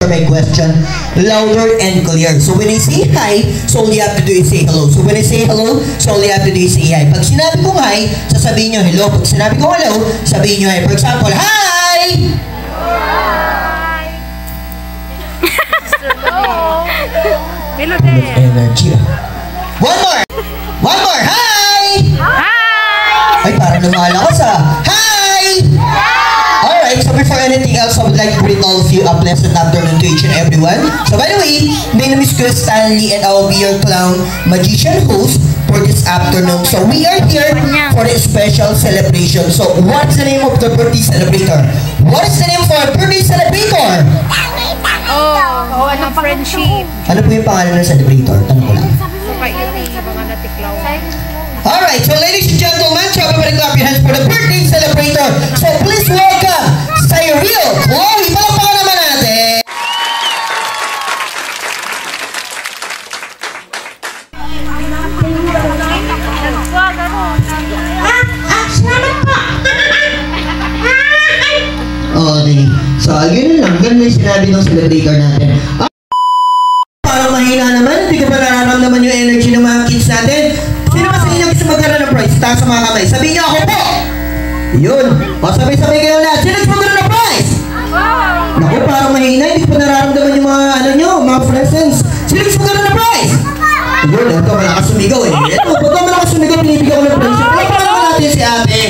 my question louder and clear. So when I say hi, so all you have to do is say hello. So when I say hello, so all you have to do is say hi. Pag sinabi kong hi, sasabihin nyo hello. Pag sinabi kong hello, sabihin nyo hi. For example, hi! Hello there. Energy. One more! One more! Hi! Hi! Ay, parang lumalakas ah. Hi! Alright, so before anything else, I would like to greet all of you a pleasant afternoon to each and everyone. So by the way, my name is Chris Stanley and I will be your clown magician host for this afternoon. So we are here for a special celebration. So what's the name of the birthday celebrator? What is the name for a birthday celebrator? Oh, ano friendship? Ano po yung pangalan ng celebrator? Tanong ko lang. Mga natiklaw. Alright, so ladies and gentlemen, shall we clap your hands for the birthday celebrator. So please welcome Cyril Chloe. Palakpakan naman natin. Okay, so yun lang. Ganun yung sinabi ng celebrator natin. Parang mahina naman, hindi ko pa nararamdaman yung energy ng mga kids natin. Sino ba sa inyo gusto magkaroon ng prize? Taas sa mga kamay. Sabihin niyo ako po! Yun. O sabay-sabay kayo lahat. Sino gusto magkaroon ng prize? Naku, parang mahina. Hindi ko pa nararamdaman yung mga ano nyo, mga presents. Sino gusto magkaroon ng prize? Yun, ito malakas sumigaw eh. Ito, pagka malakas sumigaw, pinibigyan ko ng prize. Palapakan naman natin si ate.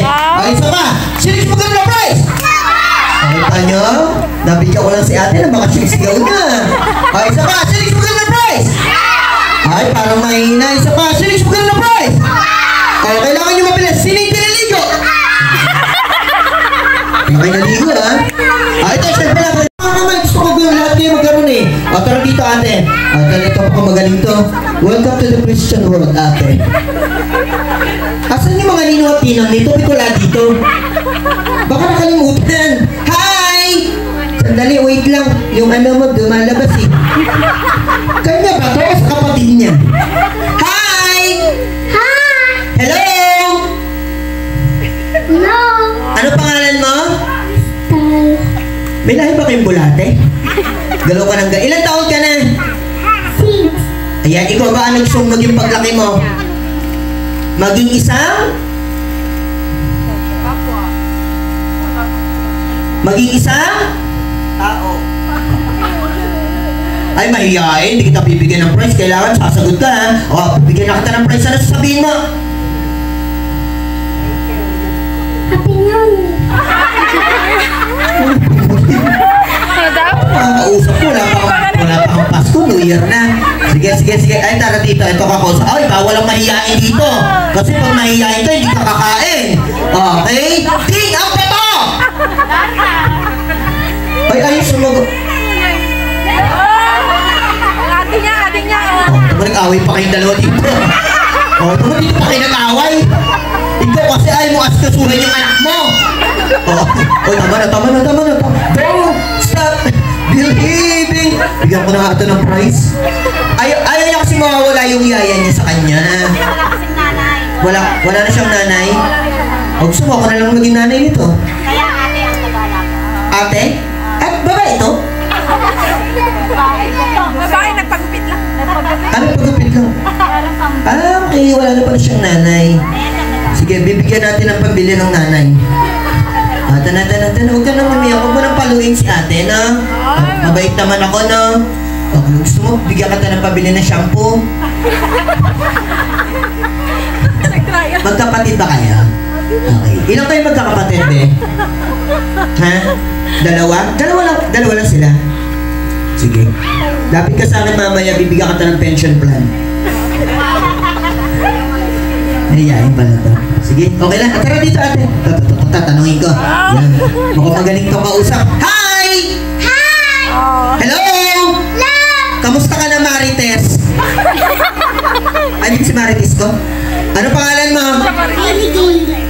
Ay, isa pa. Sino gusto magkaroon ng prize? Nakita nyo? Nabigyan ko lang si ate na baka sisigaw na. Ay, isa pa. Sino gusto magkaroon ng prize? Ay, parang mahina. Isa pa. Sino gusto magkaroon ng prize? Ay, kailangan nyo mabilis. Sino yung pinaligo? Okay, naligo ha? Ay, ito, syempre lang. Gusto ko gawin lahat kayo magkaroon eh. O, tara dito ate. Ito ako magaling to. Welcome to the Christian world ate. Asan yung mga ninong at tinang nito? Pito wala dito. Baka nakalimutan. Hi! Sandali, wait lang. Yung ano mo, dumalabas eh. Kanya ba? Ito sa kapatid niya. Hi! Hi! Hello! Hello! Ano pangalan mo? Tay. May lahi ba kayong bulate? Galaw ka ng ilan taon ka na? 6. Ayan, ikaw ba ano gusto mong maging paglaki mo? Maging isang? Maging isang? Tao. Ay, mahihain. Hindi kita bibigyan ng prize. Kailangan sasagot ka ha. O, bigyan na kita ng prize. Ano sasabihin mo? Happy New Year. Kausap ko, wala pa akong Pasko, New Year na. Sige. Ay, tara dito. Ito ka ko. Ay, bawal ang mahihain dito. Kasi pag mahihain ka, hindi ka kakain. Okay? Ting, ang peto! Ay, ayos sumagot. Ate niya. Oh, nag-away pa kayong dalawa dito. Oh, dito pa kayo nag-away. Ikaw kasi ayaw mo askasuhan yung anak mo. Oh, tama na. Don't stop believing. Bigyan ko na ito ng prize. Ayaw niya kasi mawawala yung yaya niya sa kanya. Wala na siyang nanay. O gusto mo, ako na lang maging nanay nito. Kaya ate ang nag-alaga. Ate? At babae ito? Babae, nagpagupit lang. Ano pagupit lang? Okay, wala na pala siyang nanay. Sige, bibigyan natin ng pambili ng nanay. Tana, huwag ka nang umiyak. Huwag mo nang paluin si ate, no? Mabait naman ako, no? Kung gusto mo, bigyan ka ng pambili ng shampoo. Magkapatid ba kaya? Okay. Ilang kayo magkakapatid, be? Ha? Dalawa? Dalawa lang sila. Sige. Lapit ka sa akin mamaya, bibigyan ka ng pension plan. Nahiyain pala to. Sige, okay lang. Tara dito ate. Tatanungin ko. Yan. Mukhang magaling to kausap. Hi! Hi! Hello! Hello! Kamusta ka na, Marites? Ano si Marites ko? Ano pangalan mo?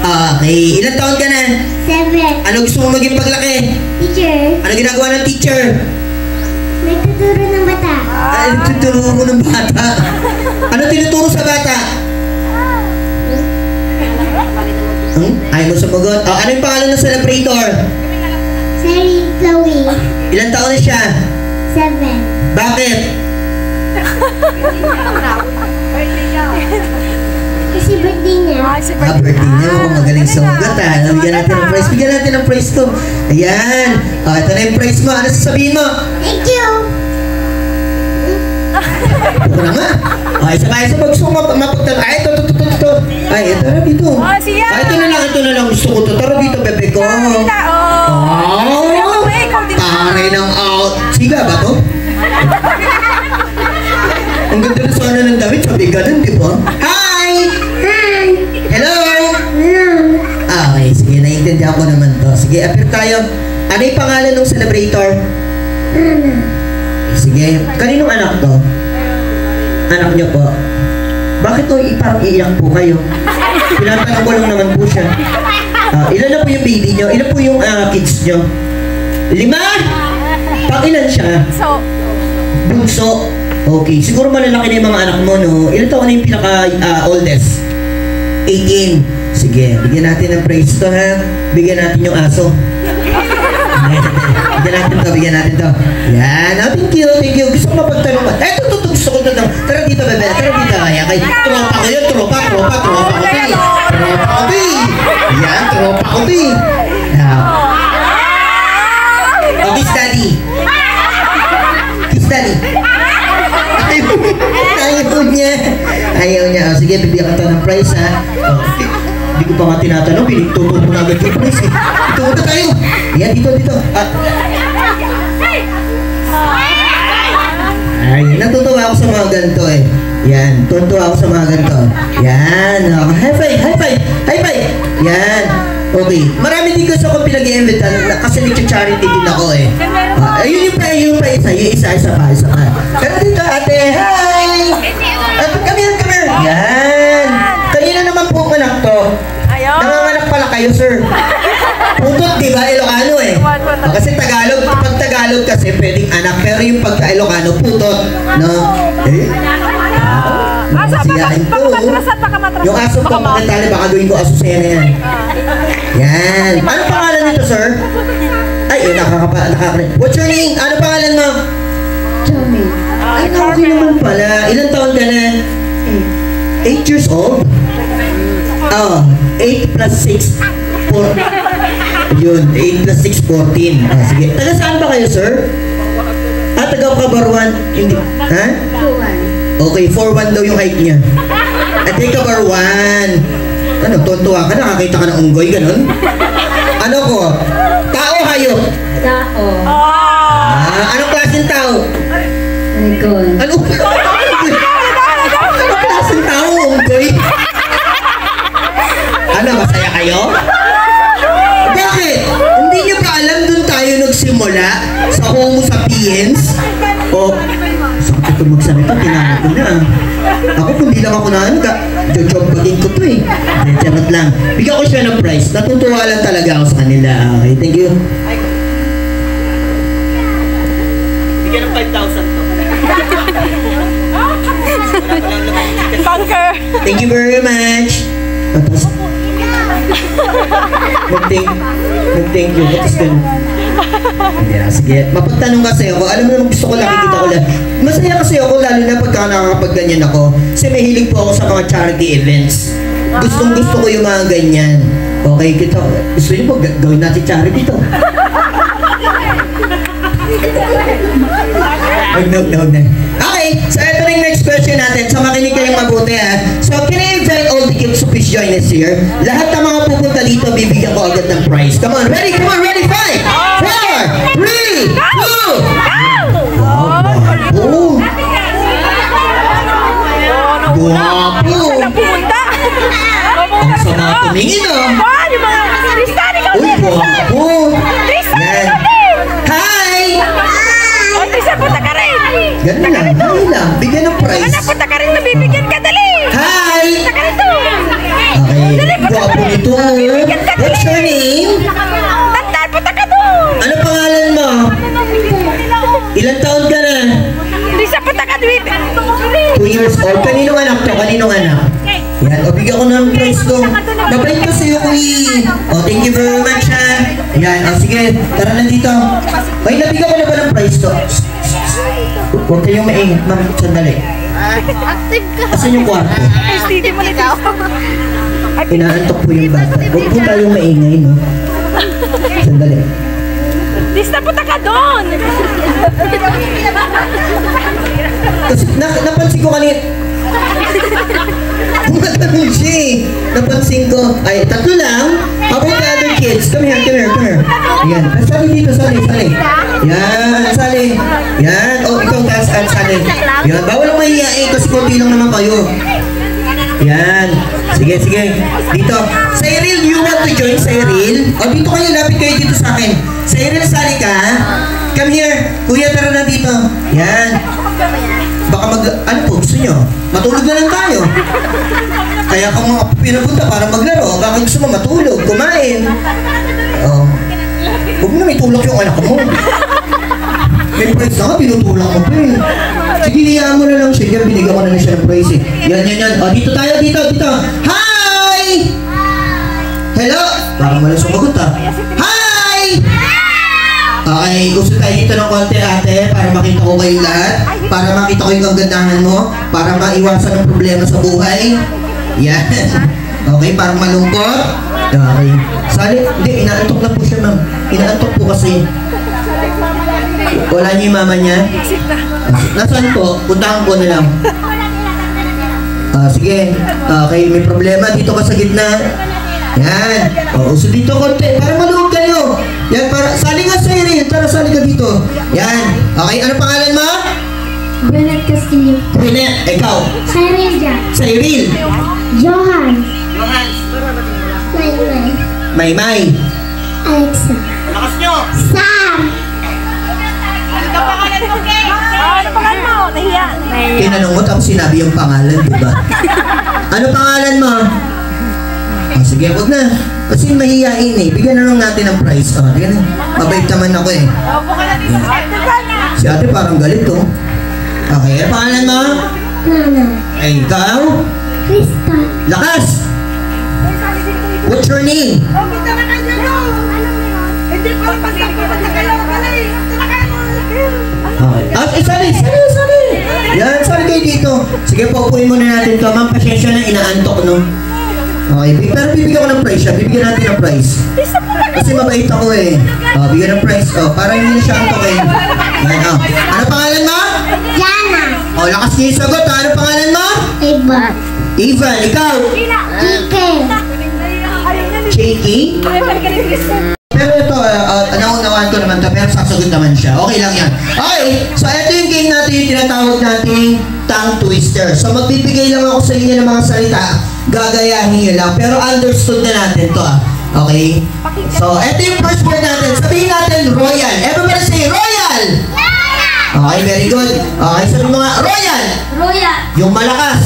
Okay. Ilan taon ka na? 7. Ano gusto mo maging paglaki? Teacher. Ano ginagawa ng teacher? Nagtuturo ng bata. Ano tinuturo mo ng bata? Ano tinuturo sa bata? Ayaw mo sumagot. Ano yung pangalan ng celebrator? Cyril Chloe. Ilan taon na siya? 6. 7. Bakit? Kasi birthday niya. Birthday niya. Mukhang magaling sa ugat ha. Bigyan natin ng prize. Bigyan natin ng prize to. Ayan. Ito na yung prize mo. Ano sasabihin mo? Thank you. Ito na nga. Isa pa. Gusto ko mapagtanong. Ito. Ay, ito na dito. Siya. Ito na lang. Gusto ko to. Tara dito, bebe ko. Taray ng out. Siga ba to? Ang ganda na sana ng damit. Sabi ganun, di ba? Hi! Hi. Hello! Hello. Okay, sige. Naiintindihan ko naman to. Sige, appear tayo. Ano yung pangalan ng celebrator? Ana. Sige. Kaninong anak to? Anak niyo po. Bakit to parang iiyak po kayo? Pinatanong ko lang naman po siya. Ilan na po yung baby niyo? Ilan po yung kids niyo? 5? Pang-ilan siya? So, Bunso. Okay, siguro malalaki na yung mga anak mo, no? Ilan taon na yung pinaka-oldest? 18. Sige, bigyan natin ng praise to, ha? Bigyan natin yung aso. Bigyan natin to. Yan. Thank you. Gusto ko mapagtanong ka. Ito, gusto ko tanong. Tara dito, bebe. Tara dito. Ayan, kay tropa ko yun. Tropa ko, be. Tropa ko, be. Yan, tropa ko, be. Kiss daddy. Kiss daddy. Ayaw niya. Sige, bibigyan ka ng prize, ha? Hindi ko pa nga tinatanong. Pinagtuturo mo na agad yung prize, eh. Ito na tayo. Yan, dito. Ay, natutuwa ako sa mga ganito, eh. Yan, tuwa ako sa mga ganito. Yan. High five. Yan. Okay. Marami din kasi ako pinag-i-invitan kasi nag-charity din ako, eh. Yung isa pa. Kaya dito, ate. Hi! Come here. Yan. Kanina naman po anak to. Nanganganak pala kayo, sir. Putot, di ba? Ilocano, eh. Kasi pag Tagalog kasi pwedeng anak. Pero yung pagka-Ilocano, putot. No? Siyahin ko. Yung aso ko, makatali, baka gawin ko aso sena yan. Yan. Ano pangalan nito, sir? Ay, nakakarinig. What's your name? Ano pangalan mo? Tommy. Ay, okay naman pala. Ilang taon ka na? 8 years old? 8 plus 6, 4. Yun, 8 plus 6, 14. Sige. Taga saan ba kayo, sir? Taga Kabarwan. Hindi. Ha? 2-1. Okay, 4'1" daw yung height niya. At Kabarwan. Ano, tuwa ka, nakakita ka ng unggoy, ganun? Ano ko? Tao, hayop? Tao. Anong klaseng tao? Icon. Anong klaseng tao, unggoy? Ano, masaya kayo? Bakit? Hindi niyo ba alam doon tayo nagsimula sa Homo sapiens? Sakit ito magsalita, tinanong ko na. Ako, kung di lang ako na job bagin ko to, eh. Charot lang. Bigyan ko siya ng prize. Natutuwa lang talaga ako sa kanila. Okay, thank you. Bigyan ng 5,000 to. bunker. Thank you very much. Mag-thank you. Batas ganun. Yeah, sige. Mapagtanong kasi ako. Alam mo naman gusto ko nakikita ko lang. Masaya kasi ako lalo na pagka nakakapagganyan ako. Kasi may hiling po ako sa mga charity events. Gustong gusto ko yung mga ganyan. Okay, kita. Gusto niyo po gawin natin charity to. Huwag na. Okay, so ito na yung next question natin. So makinig kayong mabuti, ha. So can I invite all the kids to please join us here? Lahat ng mga pupunta dito, bibigyan ko agad ng prize. Come on, ready? 5, 4, 3, 2, Guwapo! Guwapo! Pumunta. Ang sama tumingin, oh! Yung mga Tristan, ikaw Uy, din. guwapo! Tristan, Yan. ikaw din. Hi! O, Tristan, punta ka rin. Ganun lang, hi lang. Bigyan ng prize. Anak, punta ka rin. Nabibigyan ka, dali. Hi! Punta ka rito. Okay, guwapo nito. What's your name? Tantan, punta ka doon. Ano pangalan mo? Ilang taon ka na? Tristan, punta ka doon. 2 years old. Kaninong anak to? Kaninong anak? Yan, o bigyan ko ng prize ko. Mabait ko sa'yo, Kuya. O, thank you very much, ha. Yan, o sige, tara na dito. May nabigyan ko na ba ng prize to? Huwag kayong maingit, ma'am. Sandali. Active ka. Asan yung kwarto? Hindi mo nito. Inaantok po yung bata. Huwag po tayong maingay, no? Sandali. Lisa, punta ka doon. Kasi napansin ko kanina. Gumagano'n siya eh. Napansin ko. Ay, tatlo lang. How about the other kids? Come here, come here, come here. Ayan. Sali dito, sali, sali. Yan, sali. Yan. Oh, ikaw taas at sali. Yan. Bawal ang mahihiyain kasi konti lang naman kayo. Yan. Sige, sige. Dito. Cyril, you want to join Cyril? O, dito kayo. Lapit kayo dito sa akin. Cyril, sali ka. Come here. Kuya, tara na dito. Yan. Baka ano po, gusto nyo? Matulog na lang tayo. Kaya kung mga pinapunta para maglaro, baka gusto mo matulog, kumain. Oh. Huwag na may tulak yung anak mo. May prize na ka, pinutulak mo pa eh. Sige, hiyaan mo na lang siya. Yan, binigyan ko na lang siya ng prize eh. Yan, yan, yan. O, dito tayo, dito, dito. Hi! Hello? Parang wala sumagot ah. Hi! Okay, gusto tayo dito ng konti ate para makita ko kayong lahat, para makita ko yung kagandahan mo, para maiwasan ang problema sa buhay. Yan. Okay, parang malungkot. Okay. Sali, hindi, inaantok lang po siya ma'am. Inaantok po kasi. Wala niyo yung mama niya? Nasaan po? Puntahan ko na lang. Sige. Okay, may problema. Dito ka sa gitna. Yan. O, uso dito konti. Para maluwag kayo. Yan, para, sali nga Cyril. Tara, sali ka dito. Yan. Okay, ano pangalan mo? Bernard Castillo. Bernard, ikaw. Cyril Jack. Cyril. Johan. Maymay. Maymay. Alexa. Lakas nyo. Sam. Ano pangalan mo, Kay? Ano pangalan mo? Nahiya. Tinanong mo tapos sinabi yung pangalan, di ba? Ano pangalan mo? Oh, sige, huwag na. Kasi mahihain eh. Bigyan na lang natin ng prize. Oh, bigyan na. Mabait naman ako eh. Opo ka na dito. Active ka na. Si ate parang galit oh. Okay, ano pangalan mo? Nana. Ay, ikaw? Krista. Lakas! What's your name? Okay, tama ka dyan, no? Hindi ko pagkakulat na kayo. Okay. Sali, sali, sali. Yan, sali kayo dito. Sige, paupuin muna natin to. Ma'am, pasyensya na inaantok, no? Okay, pero bibigyan ko ng prize siya. Bibigyan natin ng prize. Kasi mabait ako eh. Bigyan ng prize. Para hindi na siya antokin. Yan, Ano pangalan mo? Jana. Lakas niyo yung sagot. Ano pangalan mo? Eva. Ivan, ikaw? Kike. Shaky? Pero ito, naunawaan ko naman ito, pero sasagot naman siya. Okay lang yan. Okay, so ito yung game natin, yung tinatawag nating tongue twister. So magbibigay lang ako sa inyo ng mga salita, gagayahin nyo lang, pero understood na natin to Okay? So, ito yung first word natin. Sabihin natin, royal. Everybody say, royal! Okay, very good. Okay, sabihin mo nga, royal! Royal. Yung malakas.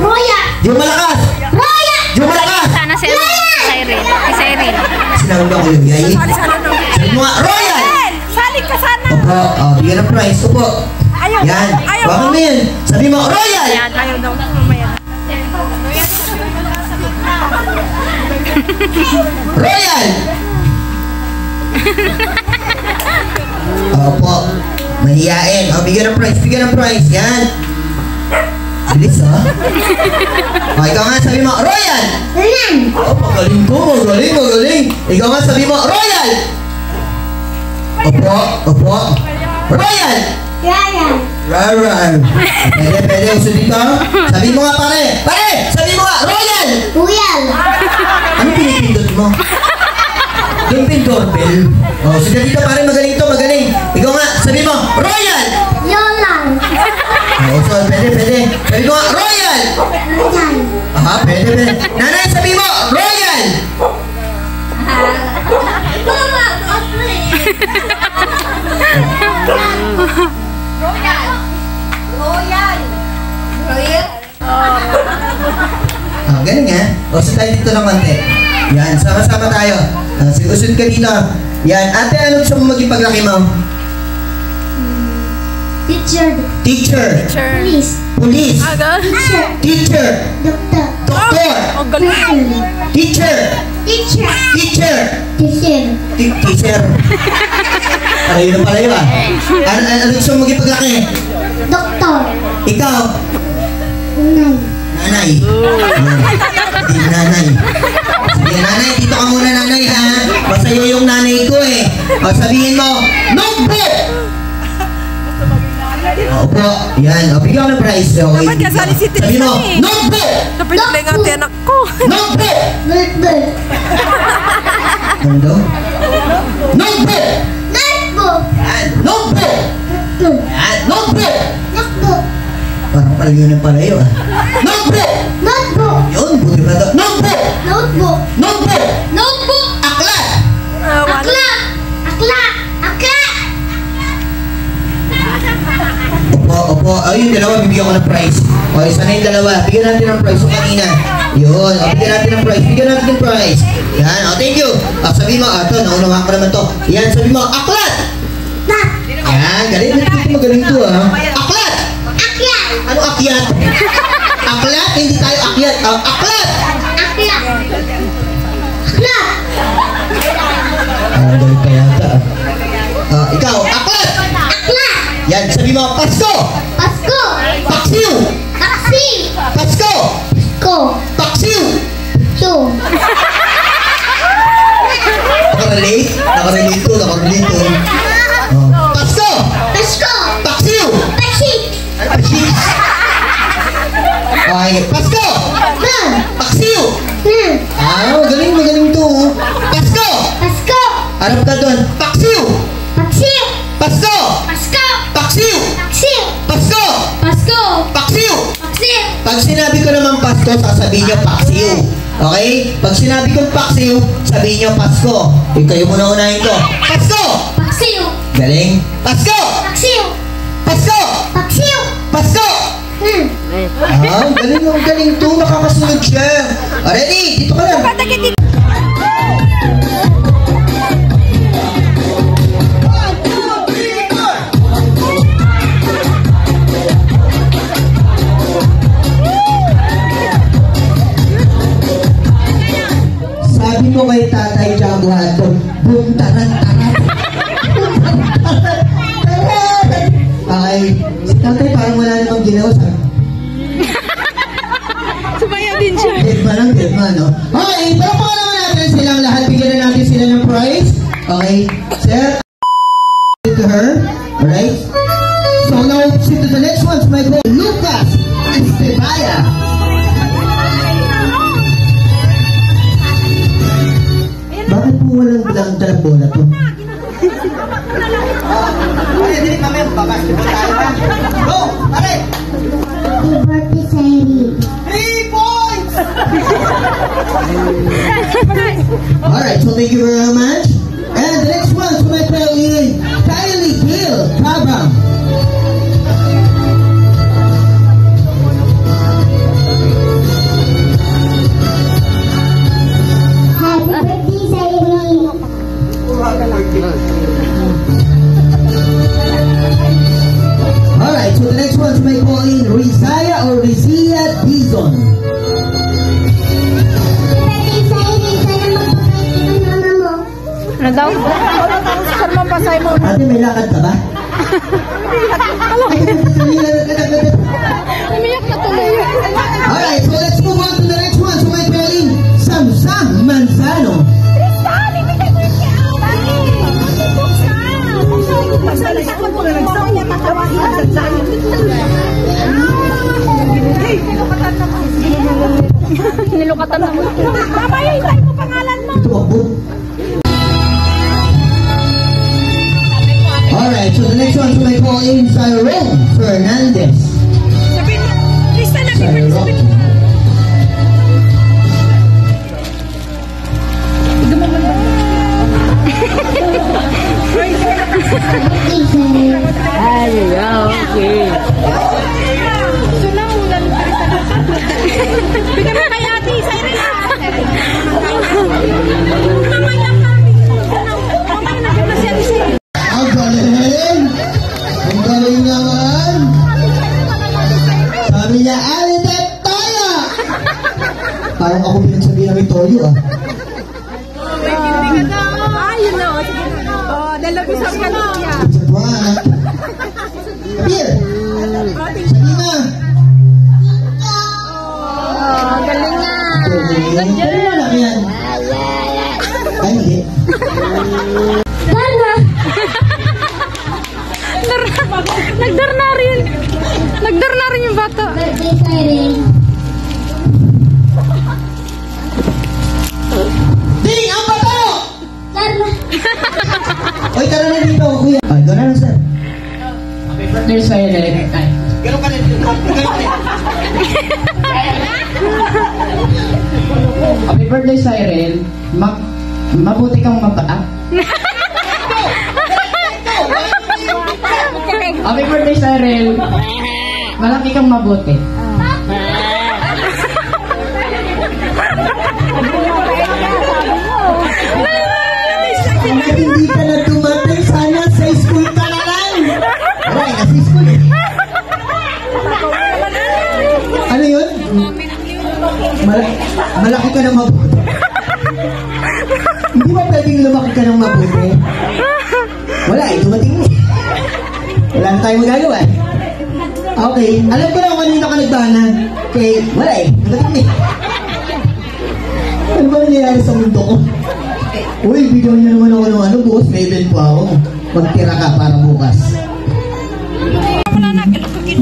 Royal. Yung malakas. Royal. Yung malakas. Sana si Cyril. Si Cyril. Sinabi ba ko yung yay? Sabihin mo nga, royal! Salig ka sana. Opo, bigyan ng prize. Opo. Ayaw. Yan. Ayaw. Bakit mo yan? Sabi mo, royal! Ayan, ayaw daw. Mamaya. Royal! Opo. Mahiyain. Bigyan ng prize. Bigyan ng prize. Yan. Bilis ikaw nga sabi mo, royal! Royal. Magaling ko. Magaling, magaling. Ikaw nga sabi mo, royal! Opo. Opo. Royal! Royal. Royal. Pwede. Uso dito. Sabi mo nga pare. Pare! Sabi mo nga, royal! Royal. Ano pinipindot mo? Yung pin doorbell. Sige dito pare, magaling to, magaling. Ikaw nga, sabi mo, royal! Yolan. So, pwede. Sabi mo nga, royal! Royal. Pwede. Nanay, sabi mo, royal! Mama, Royal. Royal. Galing so tayo dito ng konti. Yan, sama-sama tayo. Usod ka dito. Yan, ate, ano gusto mo maging paglaki mo? Teacher. Teacher. Police. Police. Teacher. Teacher. Doctor. Doktor. Teacher. Teacher. Teacher. Teacher. Teacher. Teacher. Palayo na palayo ah. Ano gusto mo magipag-laki? Doktor. Ikaw? Nanay. Nanay. Hindi nanay. Sige nanay, dito ka muna nanay ha. Basta yung nanay ko eh. O sabihin mo, notebook! Opo, yan. O, bigyan ko ng prize. Okay, Dapat kasali si Tristan sabihin mo, eh. notebook! Napit-play nga ate anak ko. Notebook! Notebook. Ano? Notebook! Notebook. Yan, notebook! Notebook. Yan, notebook! Notebook. Parang palayo ng palayo ah. Notebook! Notebook. Yun, buti ba ito? Notebook! Notebook. Notebook! Notebook. Aklat! Akla. Akla. Akla. Opo. Ayun, dalawa, bibigyan ko ng prize. O, isa na yung dalawa. Bigyan natin ng prize yung kanina. Yun, o, bigyan natin ng prize. Bigyan natin ng prize. Yan, o, thank you. O, sabi mo, ito, naunawaan ko naman to. Yan, sabi mo, aklat! Nak. Yan, galing. Magaling to, ha. Aklat! Akyat. Ano akyat? Aklat? Hindi tayo akyat. Aklat! Akyat. Akla. Galing ka yata, ikaw, aklat! Akla. Yan, sabi mo, Pasko! Pasko. Paksiw! Taksi. Pasko! Ko. Paksiw! To. Nakarelate? Nakarelate to. Pasko! Pasko. Paksiw! Taksi. Paksiw! Okay, Pasko! Na. Paksiw! Na. Magaling to. Pasko! Pasko. Harap ka doon. Paksiw! Paksi. Pasko! Pasko. Paksiw! Taksi. Pasko! Pasko. Paksiw! Taksi. Pag sinabi ko naman Pasko, sasabihin niyo Paksiw. Okay? Pag sinabi kong Paksiw, sabihin niyo Pasko. Kayo muna unahin ko. Pasko! Paksiw. Galing. Pasko! Paksiw. Pasko! Paksiw. Pasko! Galing to. Nakakasunod siya. Ready? Dito ka lang. Sabi mo kay Tatay Jago Haton, buntaran. Okay. Si Tatay parang wala namang ginawa sa... Sumaya din siya. Deadma, no? Okay, palakpakan naman natin silang lahat. Bigyan na natin sila ng prize. Okay, sir. To her. Alright? So now, to the next one, my boy, Lucas Estebaya. Bakit po walang bilang dalang bola to? Dili, mamaya, babasketball tayo ha. Go! Pare! Liberty Sairi. 3 points! Alright, so thank you very much. And the next one to my friend, Kylie Gill, Kabam. Happy birthday, Sairi. Alright, so the next one to my calling Rizaya or Rizia Dizon. Birthday, Sairi. Sana magpapait ng mama mo. Ano daw? Sarmang pasay mo. Ate, may lakad ka ba? Umiyak na tuloy. Alright, so let's move on to the next one to my calling Samsam Manzano. Nilukatan na mo. Mamaya, itay mo pangalan mo. Ito ako. Alright, so the next one to my calling Cyrone Fernandez. Sabihin mo, Tristan, happy birthday. Sabihin mo. Birthday, Sairi. Ay, okay. Sunaulan, Tristan. Bigyan mo kay Ate, sa rin. Mamaya kami. Mamaya na kami siya. Ang galing! Ang galing naman! Sabi niya, Aldet Toyo! Parang ako pinagsabihin namin Toyo ah. Ay, yun na. Sige na. Oh, dalawa sa kanila. Buwan. Appear. Sabi na. Galing nga. Pero wala ka yan. Ay, hindi. Dana! Nagdarna rin. Nagdarna rin yung bata. Birthday siren. Ding! Ang bato! Dana! Oy, tara na dito, kuya. Ay, doon na lang, sir. Happy birthday siren. Ay. Ganun ka rin. Happy birthday siren. Mabuti kang mabata. Happy birthday siren. Malaki kang mabuti. Hanggang hindi ka na dumating, sana sa school ka na lang. Wala, nasa school eh. Ano yun? Malaki ka ng mabuti. Hindi ba pwedeng lumaki ka ng mabuti? Wala eh, dumating mo. Wala na tayong magagawa eh. Okay, alam ko na kung kanina ka nagbana. Okay, wala eh, dumating eh. Ano ba nangyayari sa mundo ko? Uy, bigyan niyo naman ako ng ano, bukas may event po ako. Magtira ka para bukas.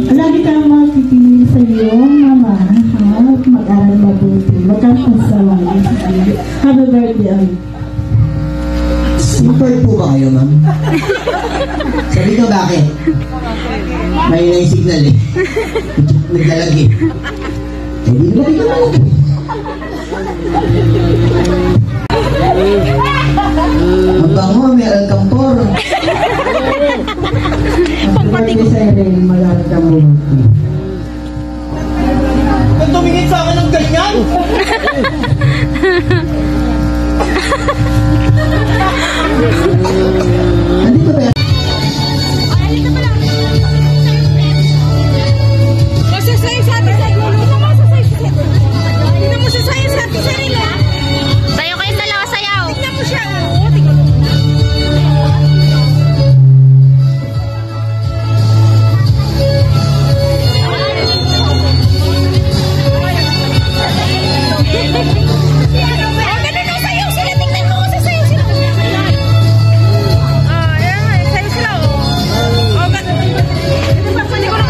Lagi kang makikipili sa iyo, Mama. Ha? Mag-aral mabuti. Magkakasawa. Happy birthday. Super po ba kayo, ma'am? Sabi ko bakit? May na yung signal eh. Naglalag eh. Eh, di ba bigyan mo? Mabango, may alkampor. Happy birthday sa iyo, mag-aral ka mabuti. Ba't tumingin sa akin ng ganyan? Nandito ba yan? Masasayo sa atin sa gulo. Tingnan mo sa sayo sa atin sa nila. Sayo kayo dalawa, sayaw. Tingnan mo siya. Tingnan mo.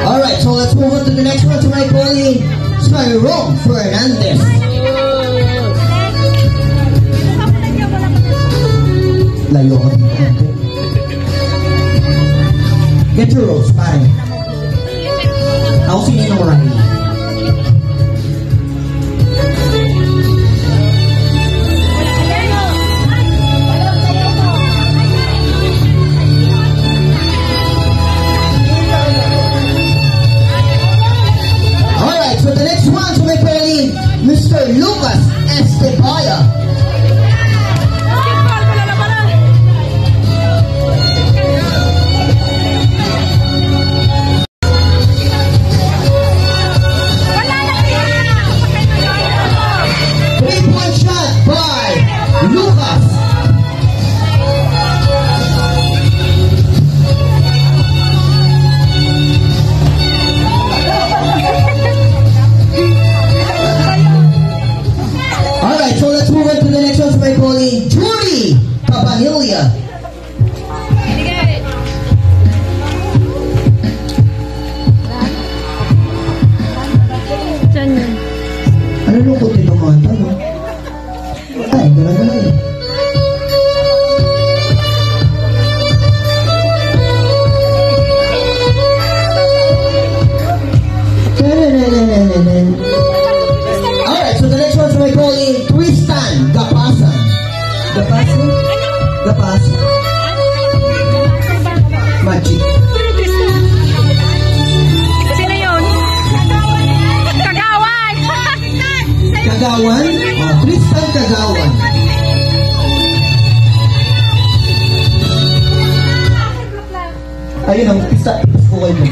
Alright, so let's move on to the next one to my colleague, Skyro Fernandez. Layo ka dito. Get your rose, pare. Ako sinin ng Riley. Alright, so the next one to my colleague, Mr. Lucas Estebaya. Three-point shot by Lucas. Alright, so let's move on to the next one to my colleague, Judy Papanilia. Ano lungkot nito mga ito, no? Ay, gano'n eh. Alright, so the next one to my colleague, Tristan Gapasan. Gapasan? Gapasan. Magic. Sino yun? Kagawan! Kagawan? Oh, Tristan Kagawan. Ayun ang pista. Bukay mo.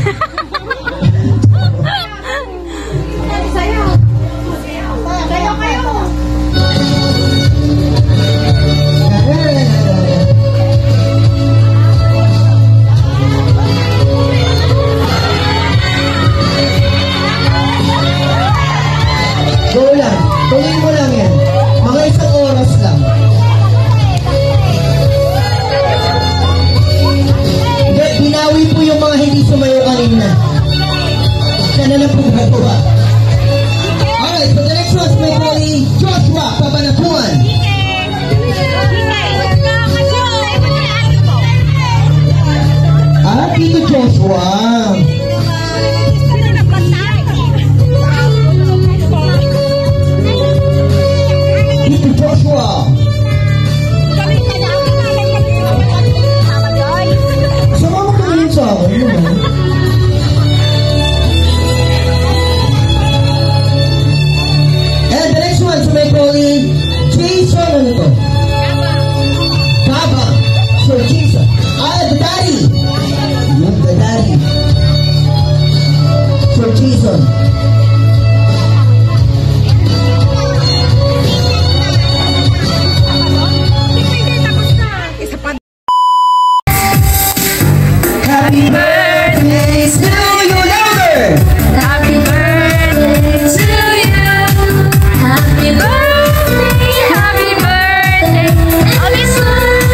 The Daddy. Yung The Daddy. For Jason. Happy birthday to you, louder! Happy birthday to you. Happy birthday, happy birthday. Always love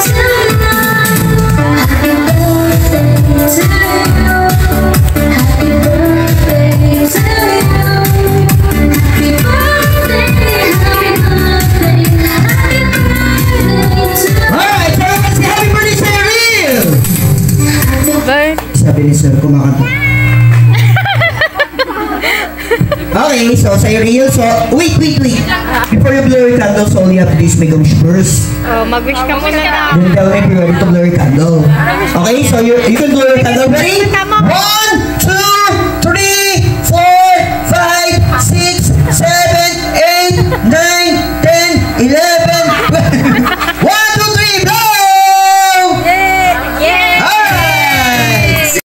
to you. Happy birthday to you. Happy birthday to you. Happy birthday, happy birthday. Happy birthday to you. Alright, tara kasi happy birthday sa Ariel! Happy birthday. Sabi ni Sir, kumakanta. Okay, so sa Ariel, so, wait. Before you blow your candles, all you have to do is make a wish first. Oh, mag-wish ka muna na. Then tell me if you're ready to blow your candle. Okay, so you can blow your candle. Ready? 1, 2, 3, 4, 5, 6, 7, 8, 9, 10, 11, 12. 1, 2, 3, blow! Yeah. Alright!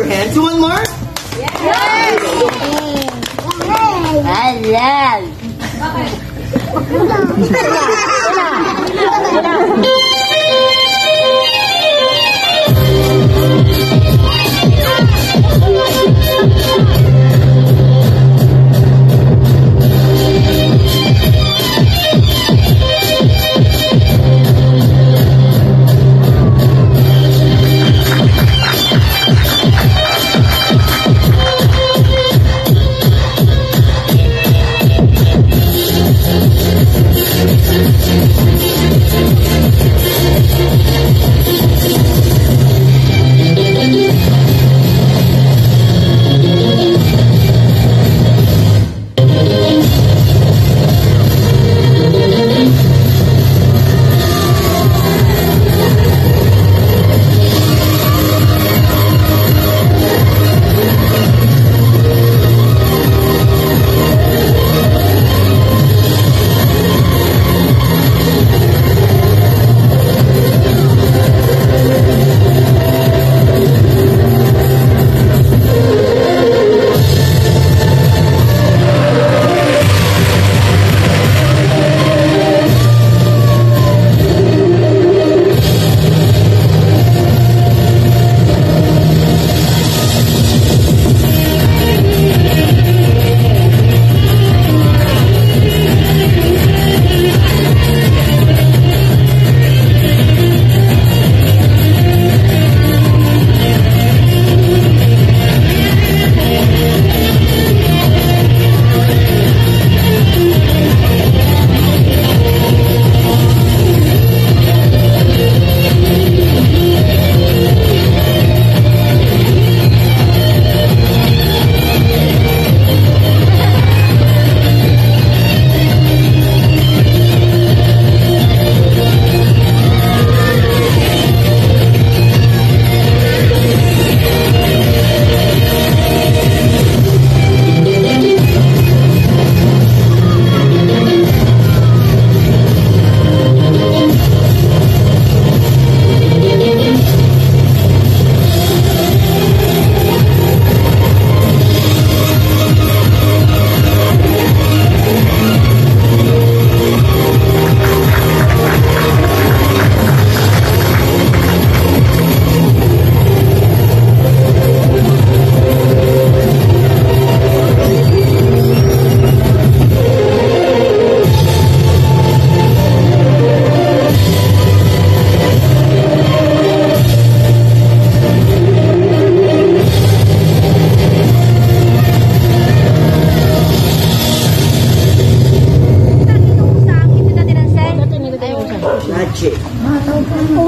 hands. You want more?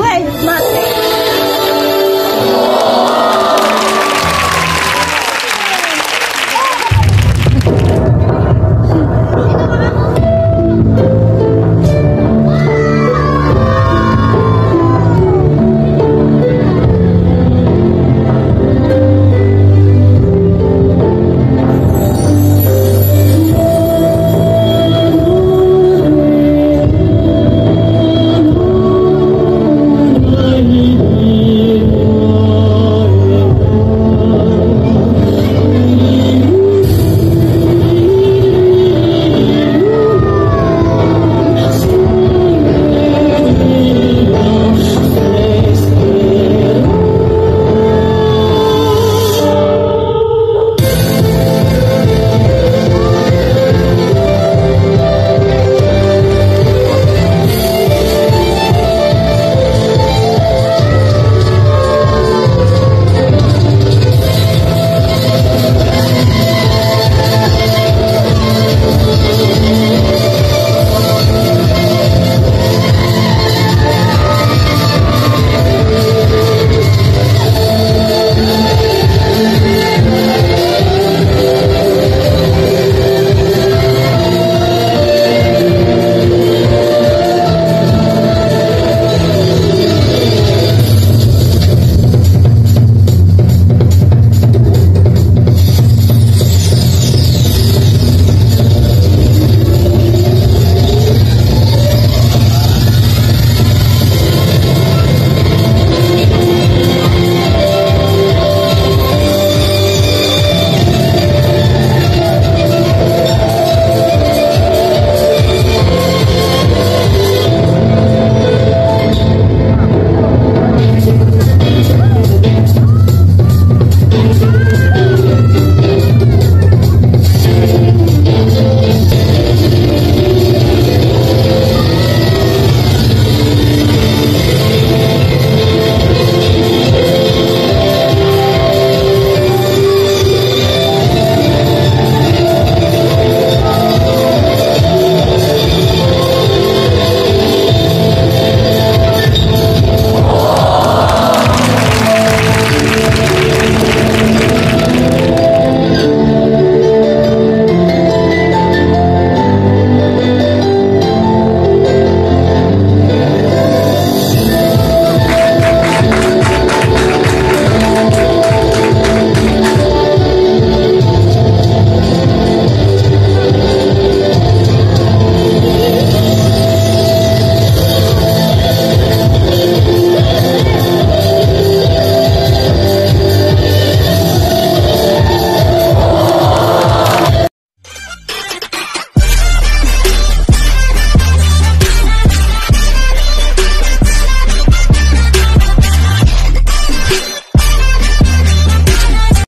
Wait,